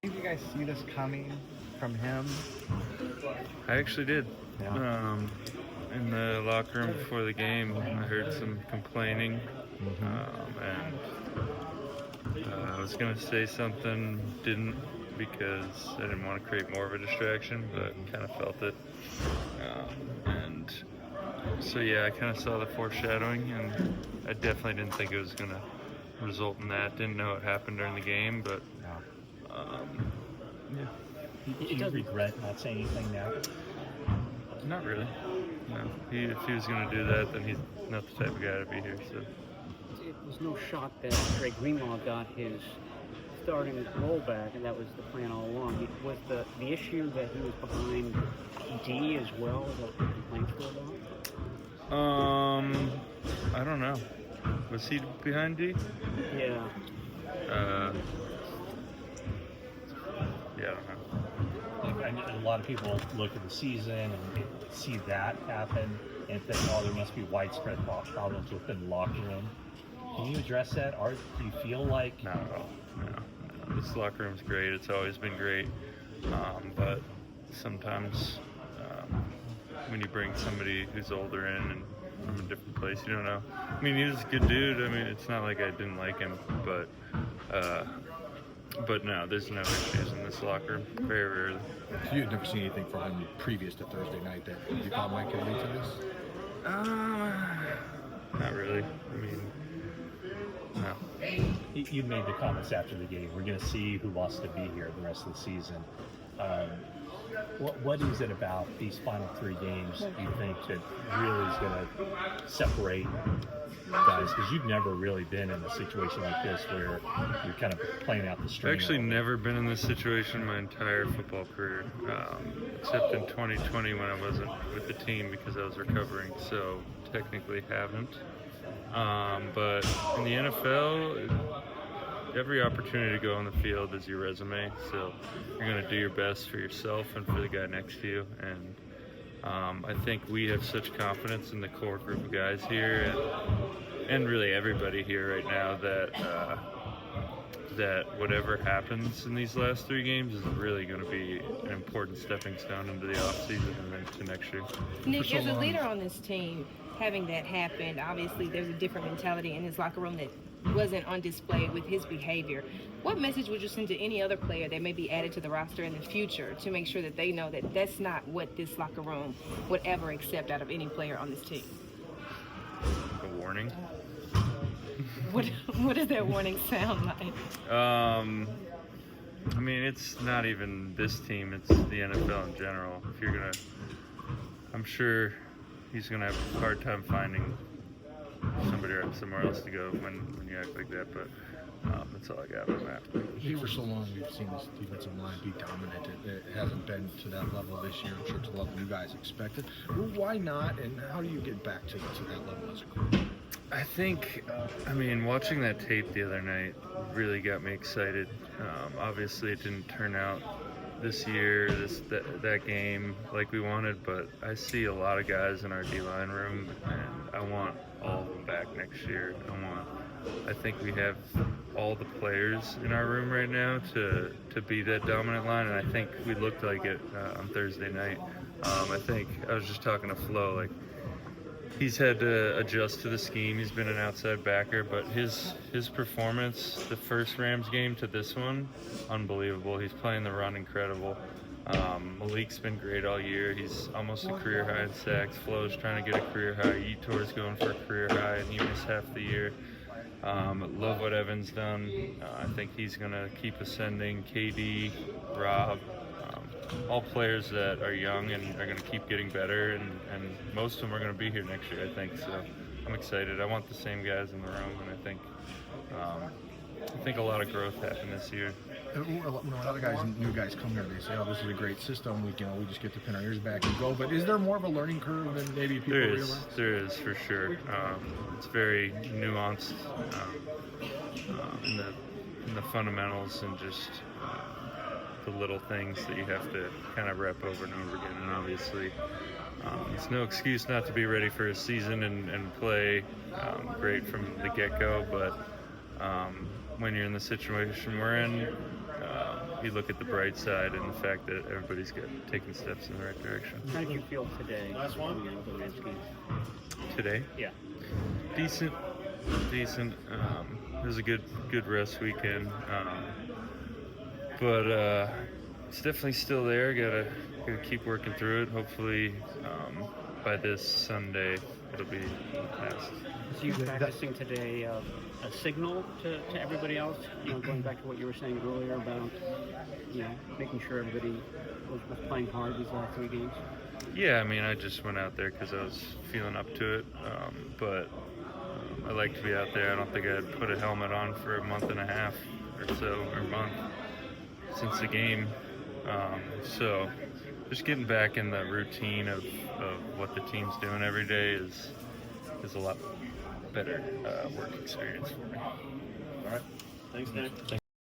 Did you guys see this coming from him? I actually did. Yeah. In the locker room before the game, I heard some complaining, and I was gonna say something, didn't, because I didn't want to create more of a distraction, but kind of felt it. And so yeah, I kind of saw the foreshadowing, and I definitely didn't think it was gonna result in that. Didn't know it happened during the game, but yeah. He does regret not saying anything now. Not really. No. If he was going to do that, then he's not the type of guy to be here. So It was no shock that Trey Greenlaw got his starting role back, and that was the plan all along. Was the issue that he was behind D as well that the complaints were about? I don't know. Was he behind D? Yeah. Yeah, I don't know. A lot of people look at the season and see that happen and think, oh, there must be widespread problems within the locker room. Can you address that? Do you feel like... No. This locker room's great. It's always been great. But sometimes when you bring somebody who's older in and from a different place, you don't know. I mean, he was a good dude. I mean, it's not like I didn't like him, but no, there's no issues in this locker room. Very rarely. So you had never seen anything from him previous to Thursday night that you thought might could lead to this? Not really. I mean, no. You made the comments after the game. We're going to see who wants to be here the rest of the season. What is it about these final three games you think that really is going to separate guys? Because you've never really been in a situation like this where you're kind of playing out the string. I've actually never been in this situation my entire football career, except in 2020 when I wasn't with the team because I was recovering, so technically haven't. But in the NFL, every opportunity to go on the field is your resume, so you're going to do your best for yourself and for the guy next to you. And I think we have such confidence in the core group of guys here and really everybody here right now that whatever happens in these last three games is really going to be an important stepping stone into the offseason and into next year. Nick, as a leader on this team, having that happen, obviously there's a different mentality in his locker room that wasn't on display with his behavior. What message would you send to any other player that may be added to the roster in the future to make sure that they know that that's not what this locker room would ever accept out of any player on this team? A warning? What does that warning sound like? I mean, it's not even this team, it's the NFL in general. If you're going to, I'm sure he's going to have a hard time finding somebody somewhere else to go when you act like that, but that's all I got on that. For so long, we've seen this defensive line be dominant. It hasn't been to that level this year. I'm sure to the level you guys expected. Well, why not, and how do you get back to that level as a group? I think, watching that tape the other night really got me excited. Obviously, it didn't turn out this year, that game like we wanted, but I see a lot of guys in our D-line room, and I want all of them back next year. I think we have all the players in our room right now to be that dominant line, and I think we looked like it on Thursday night. I think I was just talking to Flo, like, he's had to adjust to the scheme. He's been an outside backer, but his performance, the first Rams game to this one, unbelievable. He's playing the run incredible. Malik's been great all year. He's almost a career high in sacks. Flo's trying to get a career high. Yetur's going for a career high, and he missed half the year. Love what Evan's done. I think he's going to keep ascending. KD, Rob, all players that are young and are going to keep getting better, and most of them are going to be here next year, I think. So I'm excited. I want the same guys in the room, and I think a lot of growth happened this year. When other guys, new guys come here, they say, "Oh, this is a great system. We just get to pin our ears back and go." But is there more of a learning curve than maybe people realize? There is for sure. It's very nuanced in the fundamentals and just the little things that you have to kind of rep over and over again. And obviously, it's no excuse not to be ready for a season and play great from the get-go. But when you're in the situation we're in, you look at the bright side and the fact that everybody's taking steps in the right direction. How did you feel today? Last one. The Reds game. Today, Yeah. decent. It was a good rest weekend, but it's definitely still there. Gotta keep working through it. Hopefully, by this Sunday, it'll be past. So you practicing today a signal to everybody else? Going back to what you were saying earlier about making sure everybody was playing hard these last 3 games. Yeah, I mean, I just went out there because I was feeling up to it, but I like to be out there. I don't think I'd put a helmet on for a month and a half or so, or a month since the game. So just getting back in the routine of what the team's doing every day is a lot better work experience for me. All right. Thanks, Nick.